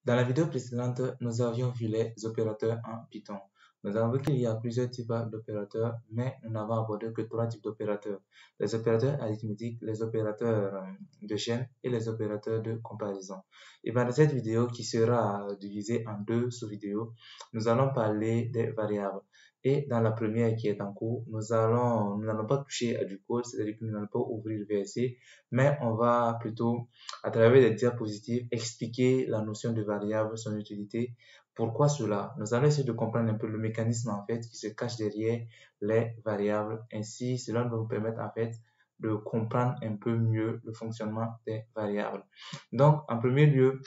Dans la vidéo précédente, nous avions vu les opérateurs en Python. Nous avons vu qu'il y a plusieurs types d'opérateurs, mais nous n'avons abordé que trois types d'opérateurs. Les opérateurs arithmétiques, les opérateurs de chaîne et les opérateurs de comparaison. Et dans cette vidéo qui sera divisée en deux sous-vidéos, nous allons parler des variables. Et dans la première qui est en cours, nous n'allons pas toucher à du code, c'est-à-dire que nous n'allons pas ouvrir le VSC, mais on va plutôt à travers des diapositives, expliquer la notion de variable, son utilité. Pourquoi cela? Nous allons essayer de comprendre un peu le mécanisme en fait qui se cache derrière les variables. Ainsi, cela va vous permettre en fait de comprendre un peu mieux le fonctionnement des variables. Donc, en premier lieu,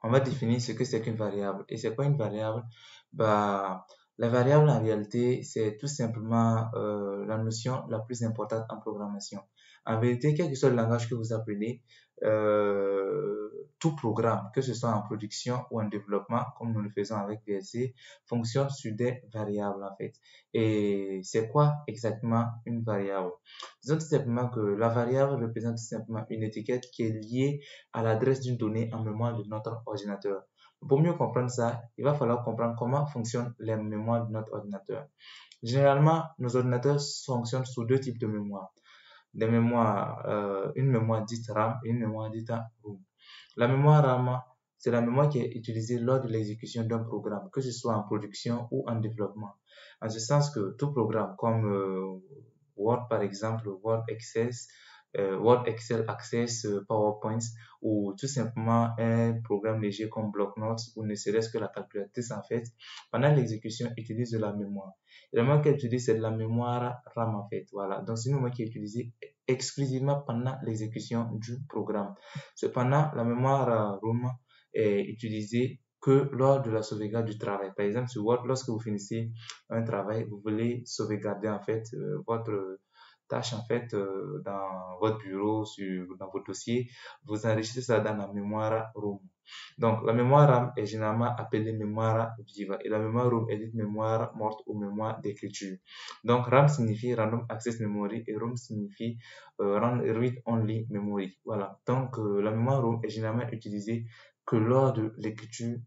on va définir ce que c'est qu'une variable. Et c'est quoi une variable? La variable en réalité, c'est tout simplement la notion la plus importante en programmation. En vérité, quel que soit le langage que vous apprenez, tout programme, que ce soit en production ou en développement, comme nous le faisons avec VSC, fonctionne sur des variables en fait. Et c'est quoi exactement une variable? Disons tout simplement que la variable représente tout simplement une étiquette qui est liée à l'adresse d'une donnée en mémoire de notre ordinateur. Pour mieux comprendre ça, il va falloir comprendre comment fonctionnent les mémoires de notre ordinateur. Généralement, nos ordinateurs fonctionnent sous deux types de mémoire. Une mémoire dite RAM et une mémoire dite ROM. La mémoire RAM, c'est la mémoire qui est utilisée lors de l'exécution d'un programme, que ce soit en production ou en développement. En ce sens que tout programme comme Word par exemple, Word, Excel, Access, PowerPoint ou tout simplement un programme léger comme Blocknotes ou ne serait-ce que la calculatrice en fait, pendant l'exécution utilise de la mémoire. Et la mémoire qu'elle utilise, c'est de la mémoire RAM en fait. Voilà. Donc c'est une mémoire qui est utilisée exclusivement pendant l'exécution du programme. Cependant, la mémoire ROM est utilisée que lors de la sauvegarde du travail. Par exemple, sur Word, lorsque vous finissez un travail, vous voulez sauvegarder en fait votre tâche en fait dans votre bureau, dans votre dossier, vous enregistrez ça dans la mémoire ROM. Donc, la mémoire RAM est généralement appelée mémoire vive et la mémoire ROM est dite mémoire morte ou mémoire d'écriture. Donc, RAM signifie Random Access Memory et ROM signifie Read Only Memory. Voilà. Donc, la mémoire ROM est généralement utilisée que lors de l'écriture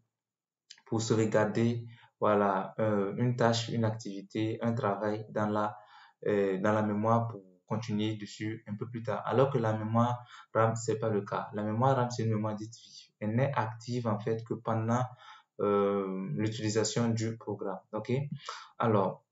pour sauvegarder voilà, une tâche, une activité, un travail dans la mémoire pour continuer dessus un peu plus tard. Alors que la mémoire RAM, c'est pas le cas. La mémoire RAM, c'est une mémoire dite vive. Elle n'est active en fait que pendant l'utilisation du programme. Ok? Alors,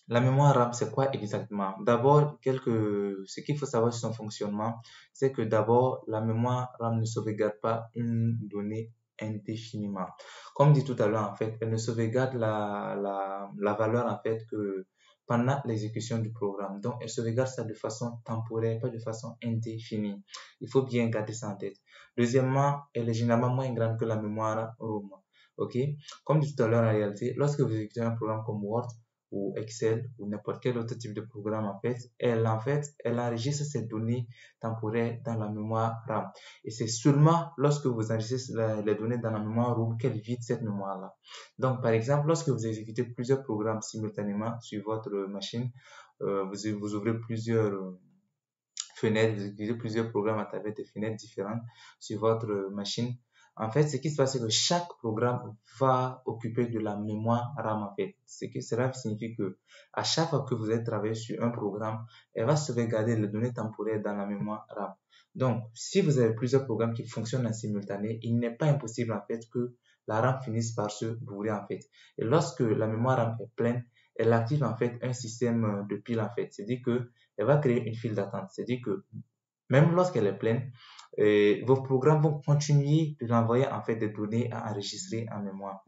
la mémoire RAM, c'est quoi exactement? D'abord, ce qu'il faut savoir sur son fonctionnement, c'est que d'abord, la mémoire RAM ne sauvegarde pas une donnée indéfiniment. Comme dit tout à l'heure, en fait, elle ne sauvegarde la valeur, en fait, que pendant l'exécution du programme. Donc, elle sauvegarde ça de façon temporaire, pas de façon indéfinie. Il faut bien garder ça en tête. Deuxièmement, elle est généralement moins grande que la mémoire ROM. OK? Comme dit tout à l'heure, en réalité, lorsque vous exécutez un programme comme Word, ou Excel ou n'importe quel autre type de programme elle enregistre ces données temporaires dans la mémoire RAM. Et c'est seulement lorsque vous enregistrez les données dans la mémoire ROM qu'elle vide cette mémoire-là. Donc, par exemple, lorsque vous exécutez plusieurs programmes simultanément sur votre machine, vous ouvrez plusieurs fenêtres, vous exécutez plusieurs programmes à travers des fenêtres différentes sur votre machine. En fait, ce qui se passe, c'est que chaque programme va occuper de la mémoire RAM, en fait. Cela signifie que à chaque fois que vous allez travailler sur un programme, elle va sauvegarder les données temporaires dans la mémoire RAM. Donc, si vous avez plusieurs programmes qui fonctionnent en simultané, il n'est pas impossible, en fait, que la RAM finisse par se bourrer, en fait. Et lorsque la mémoire RAM est pleine, elle active, en fait, un système de pile, en fait. C'est-à-dire que elle va créer une file d'attente. C'est-à-dire que même lorsqu'elle est pleine, vos programmes vont continuer de l'envoyer en fait des données à enregistrer en mémoire.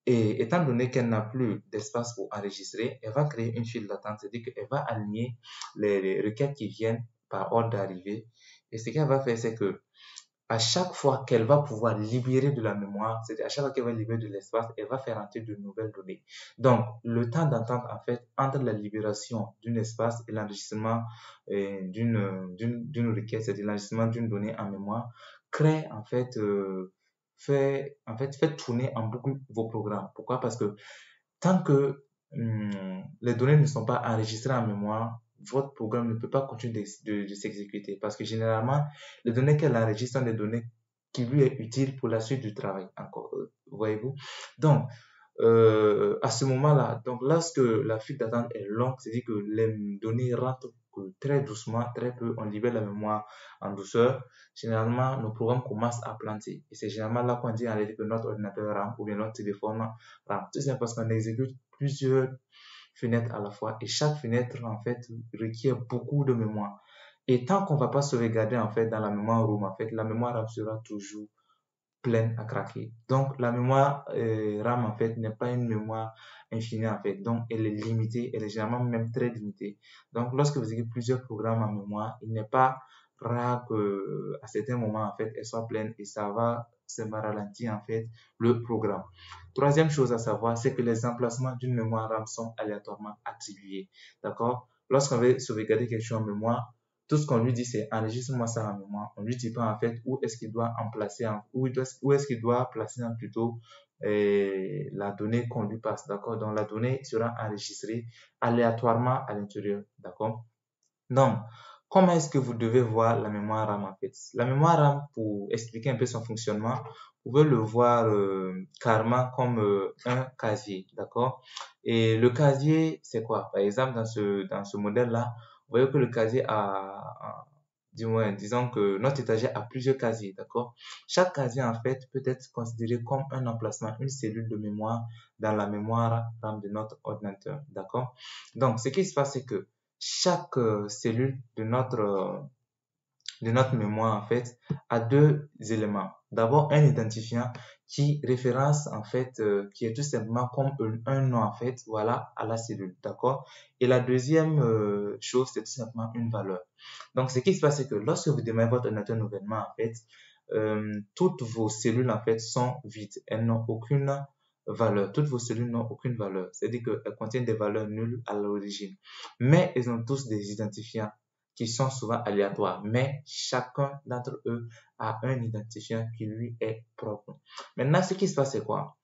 Et étant donné qu'elle n'a plus d'espace pour enregistrer, elle va créer une file d'attente, c'est-à-dire qu'elle va aligner les requêtes qui viennent par ordre d'arrivée. Et ce qu'elle va faire, c'est que à chaque fois qu'elle va pouvoir libérer de la mémoire, c'est à chaque fois qu'elle va libérer de l'espace, elle va faire entrer de nouvelles données. Donc, le temps d'attente, en fait, entre la libération d'un espace et l'enregistrement d'une requête, c'est-à-dire l'enregistrement d'une donnée en mémoire, crée, en fait, fait tourner en boucle vos programmes. Pourquoi? Parce que tant que les données ne sont pas enregistrées en mémoire, votre programme ne peut pas continuer de s'exécuter parce que généralement, les données qu'elle enregistre sont des données qui lui est utile pour la suite du travail, encore, voyez-vous. Donc, à ce moment-là, donc lorsque la file d'attente est longue, c'est-à-dire que les données rentrent que très doucement, très peu, on libère la mémoire en douceur. Généralement, nos programmes commencent à planter. Et c'est généralement là qu'on dit en réalité que notre ordinateur RAM ou bien notre téléphone RAM. Tout ça parce qu'on exécute plusieurs fenêtres à la fois et chaque fenêtre en fait requiert beaucoup de mémoire. Et tant qu'on va pas sauvegarder en fait dans la mémoire ROM, en fait, la mémoire RAM sera toujours pleine à craquer. Donc, la mémoire RAM, en fait, n'est pas une mémoire infinie, en fait. Donc, elle est limitée, elle est généralement même très limitée. Donc, lorsque vous avez plusieurs programmes en mémoire, il n'est pas rare que, à certains moments, en fait, elle soit pleine et ça va ralentir, en fait, le programme. Troisième chose à savoir, c'est que les emplacements d'une mémoire RAM sont aléatoirement attribués. D'accord? Lorsqu'on veut sauvegarder quelque chose en mémoire, tout ce qu'on lui dit, c'est enregistre-moi ça en mémoire. On lui dit pas en fait où est-ce qu'il doit en placer, où est-ce qu'il doit placer plutôt la donnée qu'on lui passe, d'accord? Donc la donnée sera enregistrée aléatoirement à l'intérieur, d'accord? Donc, comment est-ce que vous devez voir la mémoire RAM en fait? La mémoire RAM, pour expliquer un peu son fonctionnement, vous pouvez le voir carrément comme un casier, d'accord? Et le casier, c'est quoi? Par exemple, dans ce modèle-là, vous voyez que le casier du moins, disons que notre étagère a plusieurs casiers, d'accord? Chaque casier, en fait, peut être considéré comme un emplacement, une cellule de mémoire dans la mémoire RAM de notre ordinateur, d'accord? Donc, ce qui se passe, c'est que chaque cellule de notre mémoire, en fait, a deux éléments. D'abord, un identifiant qui référence, en fait, qui est tout simplement comme un nom, en fait, voilà, à la cellule, d'accord? Et la deuxième chose, c'est tout simplement une valeur. Donc, ce qui se passe, c'est que lorsque vous démarrez votre ordinateur nouvellement, en fait, toutes vos cellules, en fait, sont vides. Elles n'ont aucune valeur. Toutes vos cellules n'ont aucune valeur. C'est-à-dire qu'elles contiennent des valeurs nulles à l'origine. Mais elles ont tous des identifiants qui sont souvent aléatoires, mais chacun d'entre eux a un identifiant qui lui est propre. Maintenant, ce qui se passe, c'est quoi?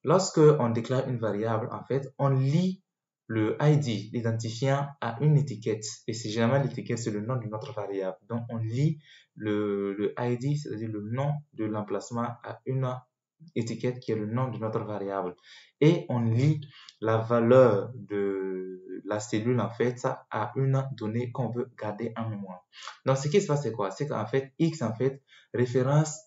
Lorsque on déclare une variable, en fait, on lie le ID, l'identifiant, à une étiquette. Et c'est généralement l'étiquette, c'est le nom de notre variable. Donc, on lie le ID, c'est-à-dire le nom de l'emplacement, à une étiquette qui est le nom de notre variable. Et on lie la valeur de la cellule, en fait, à une donnée qu'on veut garder en mémoire. Donc, ce qui se passe, c'est quoi? C'est qu'en fait, X, en fait, référence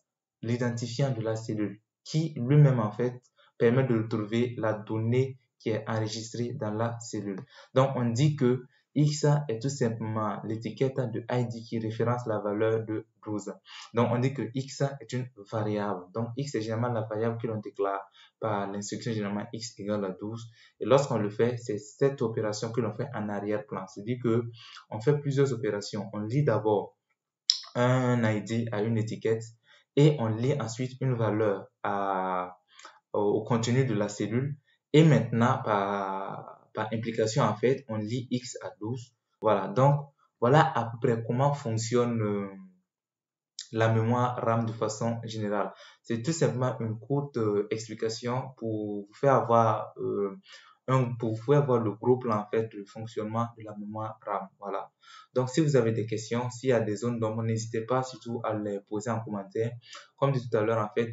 l'identifiant de la cellule, qui lui-même, en fait, permet de retrouver la donnée qui est enregistrée dans la cellule. Donc, on dit que X est tout simplement l'étiquette de ID qui référence la valeur de 12. Donc, on dit que X est une variable. Donc, X est généralement la variable que l'on déclare par l'instruction généralement X égale à 12. Et lorsqu'on le fait, c'est cette opération que l'on fait en arrière-plan. C'est-à-dire que on fait plusieurs opérations. On lit d'abord un ID à une étiquette et on lit ensuite une valeur au contenu de la cellule. Et maintenant, par implication, en fait, on lit X à 12. Voilà, donc voilà à peu près comment fonctionne la mémoire RAM de façon générale. C'est tout simplement une courte explication pour vous faire avoir pour vous faire avoir le gros plan en fait de fonctionnement de la mémoire RAM. Voilà. Donc si vous avez des questions, s'il y a des zones d'ombre, n'hésitez pas surtout à les poser en commentaire. Comme dit tout à l'heure, en fait,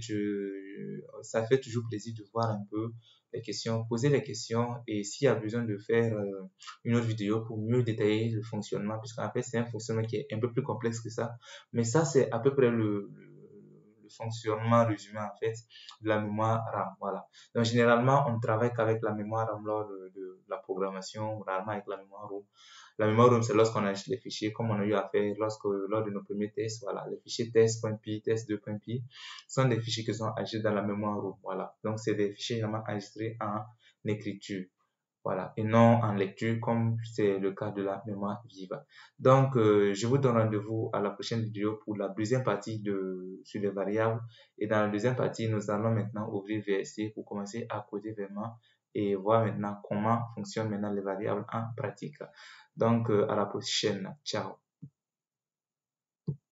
ça fait toujours plaisir de voir un peu les questions, poser les questions et s'il y a besoin de faire une autre vidéo pour mieux détailler le fonctionnement, puisqu'en fait c'est un fonctionnement qui est un peu plus complexe que ça. Mais ça, c'est à peu près le fonctionnement résumé en fait de la mémoire RAM. Voilà. Donc généralement, on ne travaille qu'avec la mémoire RAM lors de la programmation, rarement avec la mémoire ROM. La mémoire ROM, c'est lorsqu'on achète les fichiers, comme on a eu à faire lors de nos premiers tests. Voilà, les fichiers test.py, test2.py sont des fichiers qui sont enregistrés dans la mémoire ROM. Voilà. Donc c'est des fichiers vraiment enregistrés en écriture. Voilà, et non en lecture comme c'est le cas de la mémoire vive. Donc, je vous donne rendez-vous à la prochaine vidéo pour la deuxième partie sur les variables. Et dans la deuxième partie, nous allons maintenant ouvrir VST pour commencer à coder vraiment et voir maintenant comment fonctionnent maintenant les variables en pratique. Donc, à la prochaine. Ciao.